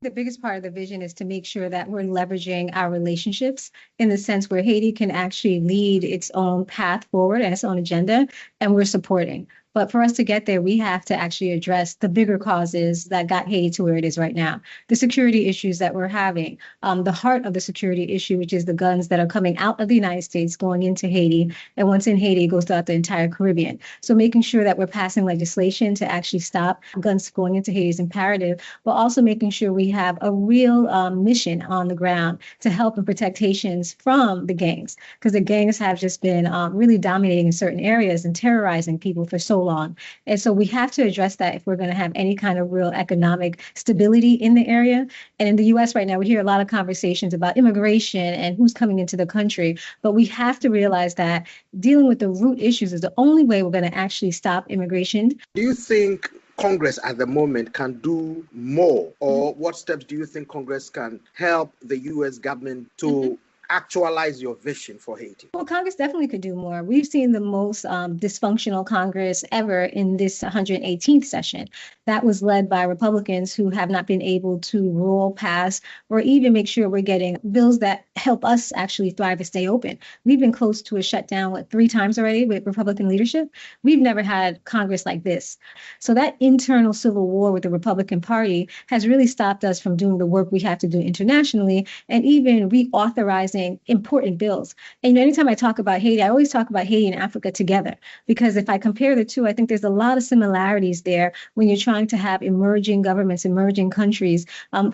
The biggest part of the vision is to make sure that we're leveraging our relationships in the sense where Haiti can actually lead its own path forward and its own agenda, and we're supporting. But for us to get there, we have to actually address the bigger causes that got Haiti to where it is right now. The security issues that we're having, the heart of the security issue, which is the guns that are coming out of the United States going into Haiti. And once in Haiti, it goes throughout the entire Caribbean. So making sure that we're passing legislation to actually stop guns going into Haiti is imperative, but also making sure we have a real mission on the ground to help and protect Haitians from the gangs, because the gangs have just been really dominating in certain areas and terrorizing people for so long. And so we have to address that if we're going to have any kind of real economic stability in the area. And in the US right now, we hear a lot of conversations about immigration and who's coming into the country. But we have to realize that dealing with the root issues is the only way we're going to actually stop immigration. Do you think Congress at the moment can do more, or what steps do you think Congress can help the US government to actualize your vision for Haiti? Well, Congress definitely could do more. We've seen the most dysfunctional Congress ever in this 118th session. That was led by Republicans who have not been able to rule, pass, or even make sure we're getting bills that help us actually thrive and stay open. We've been close to a shutdown, 3 times already with Republican leadership. We've never had Congress like this. So that internal civil war with the Republican Party has really stopped us from doing the work we have to do internationally and even reauthorizing important bills. And anytime I talk about Haiti, I always talk about Haiti and Africa together, because if I compare the two, I think there's a lot of similarities there when you're trying to have emerging governments, emerging countries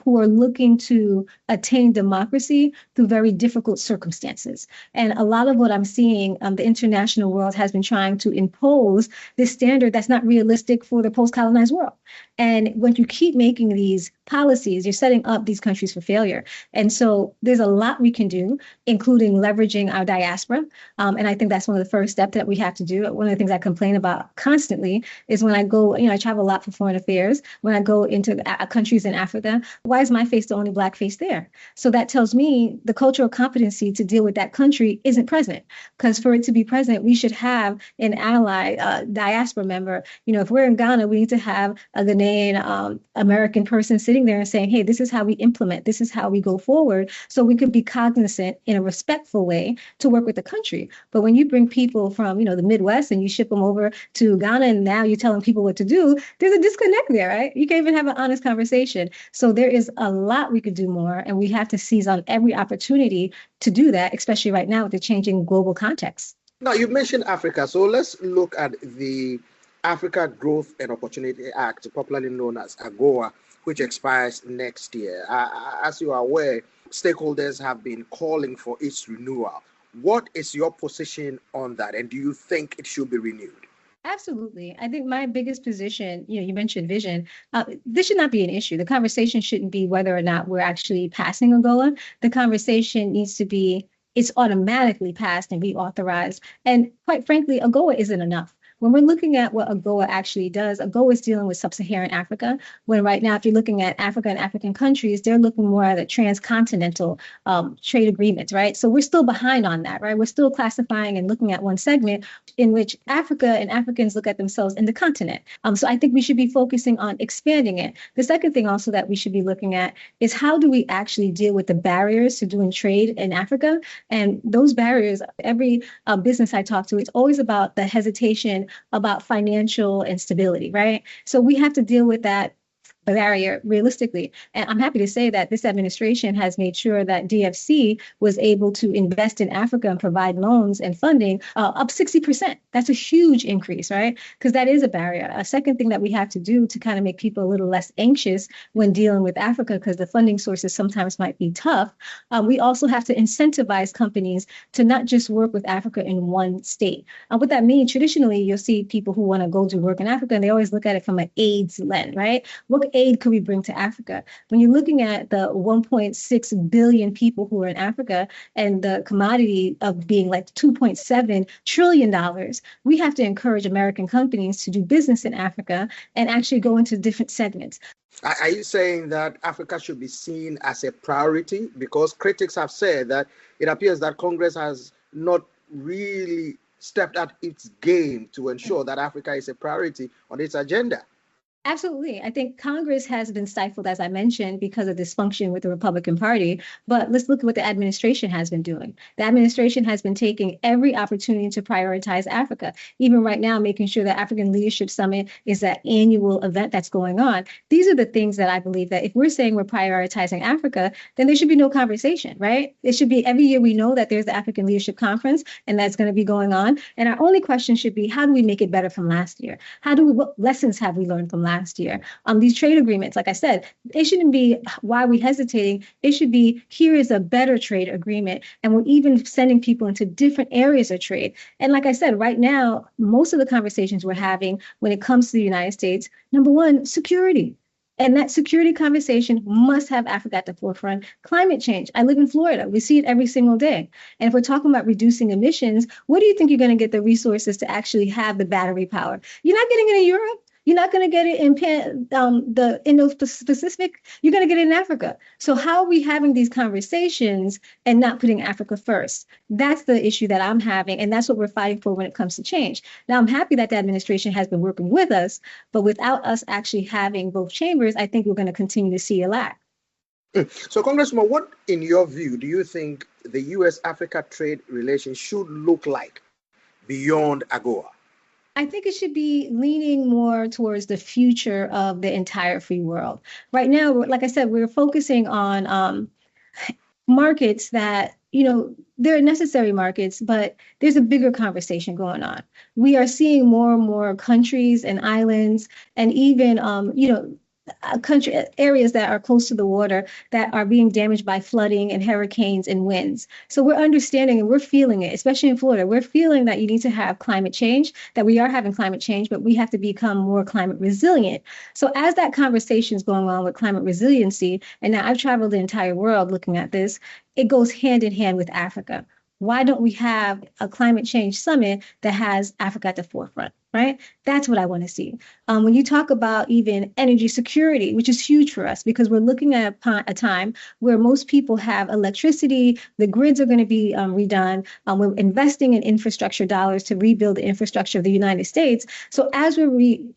who are looking to attain democracy through very difficult circumstances. And a lot of what I'm seeing, the international world has been trying to impose this standard that's not realistic for the post-colonized world. And when you keep making these policies, you're setting up these countries for failure. And so there's a lot we can do, including leveraging our diaspora. And I think that's one of the first steps that we have to do. One of the things I complain about constantly is when I go, I travel a lot for foreign affairs. When I go into countries in Africa, why is my face the only Black face there? So that tells me the cultural competency to deal with that country isn't present. Because for it to be present, we should have an ally, diaspora member. If we're in Ghana, we need to have a Ghanaian American person sitting there and saying, hey, this is how we implement, this is how we go forward, so we could be cognizant in a respectful way to work with the country. But when you bring people from, the Midwest and you ship them over to Ghana and now you're telling people what to do, there's a disconnect there, right? You can't even have an honest conversation. So there is a lot we could do more, and we have to seize on every opportunity to do that, especially right now with the changing global context. Now, you mentioned Africa, so let's look at the Africa Growth and Opportunity Act, popularly known as AGOA, which expires next year. As you are aware, stakeholders have been calling for its renewal. What is your position on that, and do you think it should be renewed? Absolutely. I think my biggest position, you mentioned vision. This should not be an issue. The conversation shouldn't be whether or not we're actually passing AGOA. The conversation needs to be, it's automatically passed and reauthorized. And quite frankly, AGOA isn't enough. When we're looking at what AGOA actually does, AGOA is dealing with sub-Saharan Africa, when right now, if you're looking at Africa and African countries, they're looking more at a transcontinental trade agreement, right? So we're still behind on that, right? We're still classifying and looking at one segment in which Africa and Africans look at themselves in the continent. So I think we should be focusing on expanding it. The second thing also that we should be looking at is how do we actually deal with the barriers to doing trade in Africa? And those barriers, every business I talk to, it's always about the hesitation about financial instability, right? So we have to deal with that barrier realistically. And I'm happy to say that this administration has made sure that DFC was able to invest in Africa and provide loans and funding up 60%. That's a huge increase, right? Because that is a barrier. A second thing that we have to do to kind of make people a little less anxious when dealing with Africa, because the funding sources sometimes might be tough, we also have to incentivize companies to not just work with Africa in one state. What that means, traditionally, you'll see people who want to go do work in Africa, and they always look at it from an AIDS lens, right? What aid could we bring to Africa? When you're looking at the 1.6 billion people who are in Africa and the commodity of being like $2.7 trillion, we have to encourage American companies to do business in Africa and actually go into different segments. Are you saying that Africa should be seen as a priority? Because critics have said that it appears that Congress has not really stepped up its game to ensure that Africa is a priority on its agenda. Absolutely. I think Congress has been stifled, as I mentioned, because of dysfunction with the Republican Party. But let's look at what the administration has been doing. The administration has been taking every opportunity to prioritize Africa. Even right now, making sure that African Leadership Summit is that annual event that's going on. These are the things that I believe that if we're saying we're prioritizing Africa, then there should be no conversation, right? It should be every year we know that there's the African Leadership Conference and that's going to be going on. And our only question should be, how do we make it better from last year? What lessons have we learned from last year? These trade agreements, like I said, it shouldn't be why are we hesitating. It should be here is a better trade agreement, and we're even sending people into different areas of trade. And like I said, right now, most of the conversations we're having when it comes to the United States, number one, security. And that security conversation must have Africa at the forefront. Climate change. I live in Florida. We see it every single day. And if we're talking about reducing emissions, what do you think you're going to get the resources to actually have the battery power? You're not getting it in Europe. You're not going to get it in the Indo-Pacific. You're going to get it in Africa. So how are we having these conversations and not putting Africa first? That's the issue that I'm having, and that's what we're fighting for when it comes to change. Now, I'm happy that the administration has been working with us, but without us actually having both chambers, I think we're going to continue to see a lack. So, Congressman, what, in your view, do you think the U.S.-Africa trade relations should look like beyond AGOA? I think it should be leaning more towards the future of the entire free world. Right now, like I said, we're focusing on markets that, they're necessary markets, but there's a bigger conversation going on. We are seeing more and more countries and islands and even, country areas that are close to the water that are being damaged by flooding and hurricanes and winds. So we're understanding and we're feeling it, especially in Florida. We're feeling that you need to have climate change, that we are having climate change, but we have to become more climate resilient. So as that conversation is going on with climate resiliency, and now I've traveled the entire world looking at this, it goes hand in hand with Africa. Why don't we have a climate change summit that has Africa at the forefront, right? That's what I want to see. When you talk about even energy security, which is huge for us because we're looking at a time where most people have electricity, the grids are going to be redone. We're investing in infrastructure dollars to rebuild the infrastructure of the United States. So as we're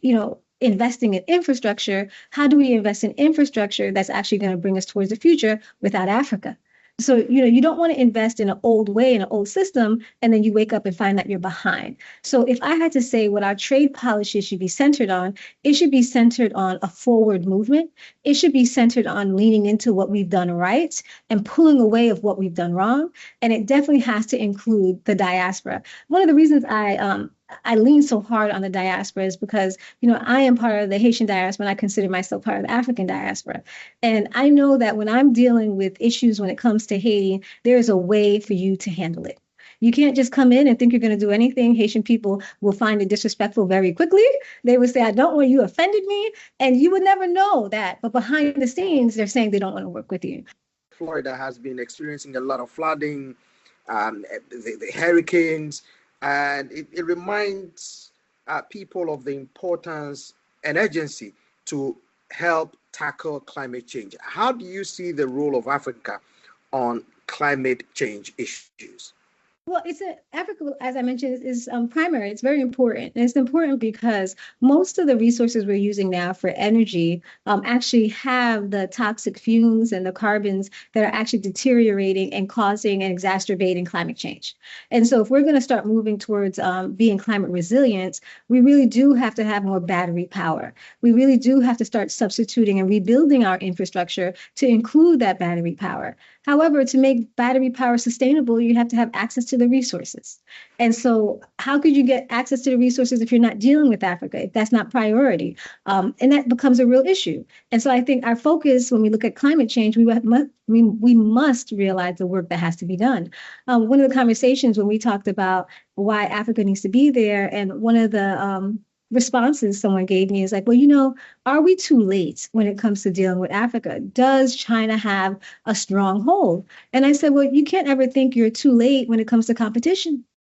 investing in infrastructure, how do we invest in infrastructure that's actually going to bring us towards the future without Africa? So, you don't want to invest in an old way, in an old system, and then you wake up and find that you're behind. So if I had to say what our trade policy should be centered on, it should be centered on a forward movement. It should be centered on leaning into what we've done right and pulling away of what we've done wrong. And it definitely has to include the diaspora. One of the reasons I lean so hard on the diaspora is because, I am part of the Haitian diaspora and I consider myself part of the African diaspora. And I know that when I'm dealing with issues when it comes to Haiti, there is a way for you to handle it. You can't just come in and think you're going to do anything. Haitian people will find it disrespectful very quickly. They would say, I don't want you offended me. And you would never know that. But behind the scenes, they're saying they don't want to work with you. Florida has been experiencing a lot of flooding, the hurricanes. And it reminds people of the importance and urgency to help tackle climate change. How do you see the role of Africa on climate change issues? Well, Africa, as I mentioned, is primary. It's very important. And it's important because most of the resources we're using now for energy actually have the toxic fumes and the carbons that are actually deteriorating and causing and exacerbating climate change. And so if we're going to start moving towards being climate resilient, we really do have to have more battery power. We really do have to start substituting and rebuilding our infrastructure to include that battery power. However, to make battery power sustainable, you have to have access to the resources. And so how could you get access to the resources if you're not dealing with Africa, if that's not priority? And that becomes a real issue. And so I think our focus when we look at climate change, we must realize the work that has to be done. One of the conversations when we talked about why Africa needs to be there, and one of the responses someone gave me is like, well, are we too late when it comes to dealing with Africa? Does China have a strong hold? And I said, well, you can't ever think you're too late when it comes to competition.